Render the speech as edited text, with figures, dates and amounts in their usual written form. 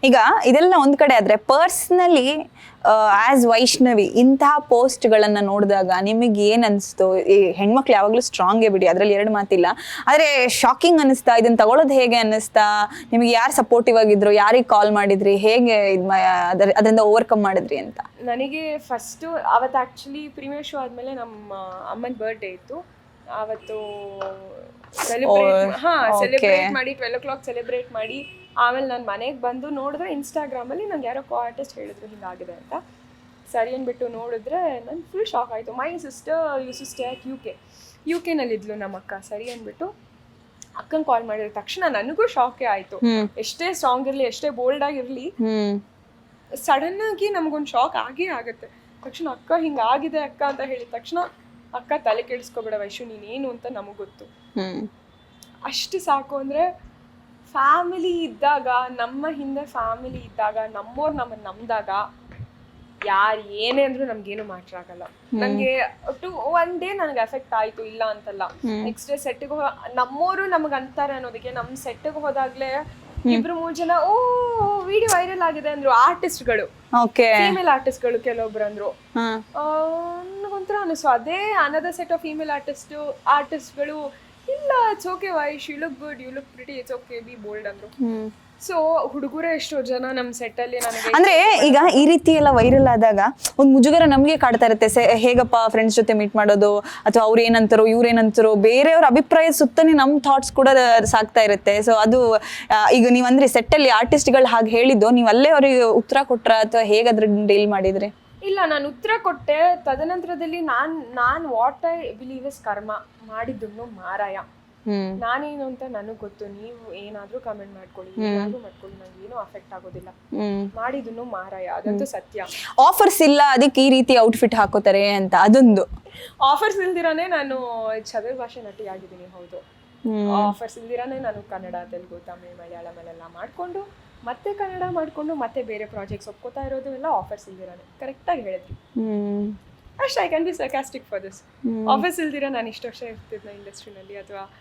ಈಗ ಇದೆಲ್ಲ ಒಂದ್ ಕಡೆ ಆದ್ರೆ ಪರ್ಸ್ನಲಿ ಆಸ್ ವೈಷ್ಣವಿ ಇಂತಹ ಪೋಸ್ಟ್ಗಳನ್ನ ನೋಡಿದಾಗ ನಿಮಗೆ ಏನ್ ಅನಿಸ್ತು? ಈ ಹೆಣ್ಮಕ್ಳು ಯಾವಾಗ್ಲೂ ಸ್ಟ್ರಾಂಗೇ ಬಿಡಿ, ಅದ್ರಲ್ಲಿ ಎರಡು ಮಾತಿಲ್ಲ. ಆದ್ರೆ ಶಾಕಿಂಗ್ ಅನಿಸ್ತಾ? ಇದನ್ನ ತಗೊಳ್ಳೋದು ಹೇಗೆ ಅನಿಸ್ತಾ? ನಿಮಗೆ ಯಾರು ಸಪೋರ್ಟಿವ್ ಆಗಿದ್ರು? ಯಾರಿಗೆ ಕಾಲ್ ಮಾಡಿದ್ರಿ? ಹೇಗೆ ಅದರಿಂದ ಓವರ್ಕಮ್ ಮಾಡಿದ್ರಿ ಅಂತ? ನನಗೆ ಫಸ್ಟು ಅವತ್ತು ಆ್ಯಕ್ಚುಲಿ ಪ್ರೀಮಿಯರ್ ಶೋ ಆದಮೇಲೆ ನಮ್ಮ ಅಮ್ಮನ ಬರ್ಡೇ ಇತ್ತು. ಆವತ್ತು ಸೆಲೆಬ್ರೇಟ್ ಮಾಡಿ 12 o'clock ಸೆಲೆಬ್ರೇಟ್ ಮಾಡಿ ಆಮೇಲೆ ನಾನು ಮನೆಗೆ ಬಂದು ನೋಡಿದ್ರೆ ಇನ್ಸ್ಟಾಗ್ರಾಮಲ್ಲಿ ನಂಗೆ ಯಾರೋ ಆರ್ಟಿಸ್ಟ್ ಹೇಳಿದ್ರು ಹಿಂಗಾಗಿದೆ ಅಂತ. ಸರಿ ಅಂದ್ಬಿಟ್ಟು ನೋಡಿದ್ರೆ ನಾನು ಫುಲ್ ಶಾಕ್ ಆಯಿತು. My sister use to stay at ಯು ಕೆನಲ್ಲಿದ್ಲು ನಮ್ಮ ಅಕ್ಕ. ಸರಿ ಅಂದ್ಬಿಟ್ಟು ಅಕ್ಕನ ಕಾಲ್ ಮಾಡಿದ ತಕ್ಷಣ ನನಗೂ ಶಾಕೇ ಆಯಿತು. ಎಷ್ಟೇ ಸ್ಟ್ರಾಂಗ್ ಇರಲಿ, ಎಷ್ಟೇ ಬೋಲ್ಡ್ ಆಗಿರಲಿ, ಸಡನ್ ಆಗಿ ನಮಗೊಂದು ಶಾಕ್ ಆಗೇ ಆಗುತ್ತೆ. ತಕ್ಷಣ ಅಕ್ಕ ಹಿಂಗಾಗಿದೆ ಅಕ್ಕ ಅಂತ ಹೇಳಿದ ತಕ್ಷಣ ಅಕ್ಕ ತಲೆ ಕೆಡಿಸ್ಕೊಬೇಡ ವೈಶು, ನೀನೇನು ಅಂತ ನಮಗೆ ಗೊತ್ತು, ಅಷ್ಟು ಸಾಕು. ಅಂದರೆ ಫ್ಯಾಮಿಲಿ ಇದ್ದಾಗ, ನಮ್ಮ ಹಿಂದೆ ಫ್ಯಾಮಿಲಿ ಇದ್ದಾಗ, ನಮ್ಮೋರು ನಮ್ಮನ್ನು ನಂಬಿದಾಗ ಯಾರು ಏನೇ ಅಂದ್ರೂ ನಮ್ಗೇನು ಮಾತಾಗಲ್ಲ. ನನಗೆ ಒನ್ ಡೇ ನನಗೆ ಎಫೆಕ್ಟ್ ಆಯಿತು, ಇಲ್ಲ ಅಂತಲ್ಲ. ನೆಕ್ಸ್ಟ್ ಡೇ ಸೆಟ್ಟಿಗೆ ನಮ್ಮೋರು ನಮಗೆ ಅಂತಾರೆ ಅನ್ನೋದಕ್ಕೆ ನಮ್ಮ ಸೆಟ್ಟಿಗೆ ಹೋದಾಗಲೇ 2-3 ಜನ ವಿಡಿಯೋ ವೈರಲ್ ಆಗಿದೆ ಅಂದ್ರು. ಆರ್ಟಿಸ್ಟ್ಗಳು, ಫೀಮೇಲ್ ಆರ್ಟಿಸ್ಟ್ಗಳು ಕೆಲವೊಬ್ರು ಅಂದ್ರು. ನನಗೊಂಥರ ಅನಿಸ್ತು. ಅದೇ ಅನದರ್ ಸೆಟ್ ಆಫ್ ಫೀಮೇಲ್ ಆರ್ಟಿಸ್ಟ್ಗಳು ಇಲ್ಲ, it's okay Vaish, you look good, you look pretty, it's okay, be bold ಅಂದ್ರು. ಸೊ ಹುಡುಗರೇ ಎಷ್ಟೋ ಜನ ನಮ್ಮ ಸೆಟ್ಟಲ್ಲಿ ನನಗೆ ಅಂದ್ರೆ ಈಗ ಈ ರೀತಿ ಎಲ್ಲ ವೈರಲ್ ಆದಾಗ ಒಂದು ಮುಜುಗರ ನಮಗೆ ಕಾಡ್ತಾ ಇರುತ್ತೆ. ಹೇಗಪ್ಪ ಫ್ರೆಂಡ್ಸ್ ಜೊತೆ ಮೀಟ್ ಮಾಡೋದು, ಅಥವಾ ಅವ್ರು ಏನಂತಾರೋ ಇವ್ರೇನಂತಾರೋ, ಬೇರೆಯವ್ರ ಅಭಿಪ್ರಾಯ ಸುತ್ತನೇ ನಮ್ಮ ಥಾಟ್ಸ್ ಕೂಡ ಸಾಕ್ತಾ ಇರುತ್ತೆ. ಸೊ ಅದು ಈಗ ನೀವು ಅಂದ್ರೆ ಸೆಟ್ಟಲ್ಲಿ ಆರ್ಟಿಸ್ಟ್ಗಳು ಹಾಗೆ ಹೇಳಿದ್ದು, ನೀವು ಅಲ್ಲೇ ಅವ್ರಿಗೆ ಉತ್ತರ ಕೊಟ್ರ ಅಥವಾ ಹೇಗೆ ಅದ್ರ ಡೀಲ್ ಮಾಡಿದ್ರಿ? ಇಲ್ಲ, ನಾನು ಉತ್ತರ ಕೊಟ್ಟೆ. ತದನಂತರದಲ್ಲಿ ನಾನು ವಾಟ್ ಐ ಬಿಲೀವ್ ಇಸ್ ಕರ್ಮ, ಮಾಡಿದ್ದನ್ನು ಮಾರಾಯ. ನಾನೇನು ಅಂತ ನನಗೆ ಗೊತ್ತು. ನೀವು ಏನಾದ್ರೂ ಕಮೆಂಟ್ ಮಾಡ್ಕೊಳ್ಳಿ, ಏನಾದ್ರೂ ಮಾಡ್ಕೊಳ್ಳಿ, ನಂಗೆ ಏನೂ ಅಫೆಕ್ಟ್ ಆಗೋದಿಲ್ಲ. ಮಾಡಿದ್ದನ್ನು ಮಾರಾಯ, ಅದಂತೂ ಸತ್ಯ. ಆಫರ್ಸ್ ಇಲ್ಲ ಅದಕ್ಕೆ ಈ ರೀತಿ ಔಟ್ಫಿಟ್ ಹಾಕೋತಾರೆ ಅಂತ, ಅದೊಂದು ಆಫರ್ಸ್ ಇಲ್ದಿರಾನೇ ನಾನು ಚತುರ್ಭಾಷೆ ನಟಿ ಆಗಿದ್ದೀನಿ. ಹೌದು, ಆಫರ್ಸ್ ಇಲ್ದಿರಾನೇ ನಾನು ಕನ್ನಡ, ತೆಲುಗು, ತಮಿಳ್, ಮಲಯಾಳಮಲ್ಲೆಲ್ಲ ಮಾಡ್ಕೊಂಡು ಮತ್ತೆ ಕನ್ನಡ ಮಾಡ್ಕೊಂಡು ಮತ್ತೆ ಬೇರೆ ಪ್ರಾಜೆಕ್ಟ್ಸ್ ಒಪ್ಕೋತಾ ಇರೋದು ಎಲ್ಲ ಆಫರ್ಸ್ ಇಲ್ದಿರಾನೆ. ಕರೆಕ್ಟಾಗಿ ಹೇಳಿದ್ರಿ ಅಷ್ಟು. I can be sarcastic for this. Offers ಇಲ್ದಿರ ನಾನು ಇಷ್ಟು ವರ್ಷ ಇರ್ತಿದ್ನ ಇಂಡಸ್ಟ್ರಿನಲ್ಲಿ, ಅಥವಾ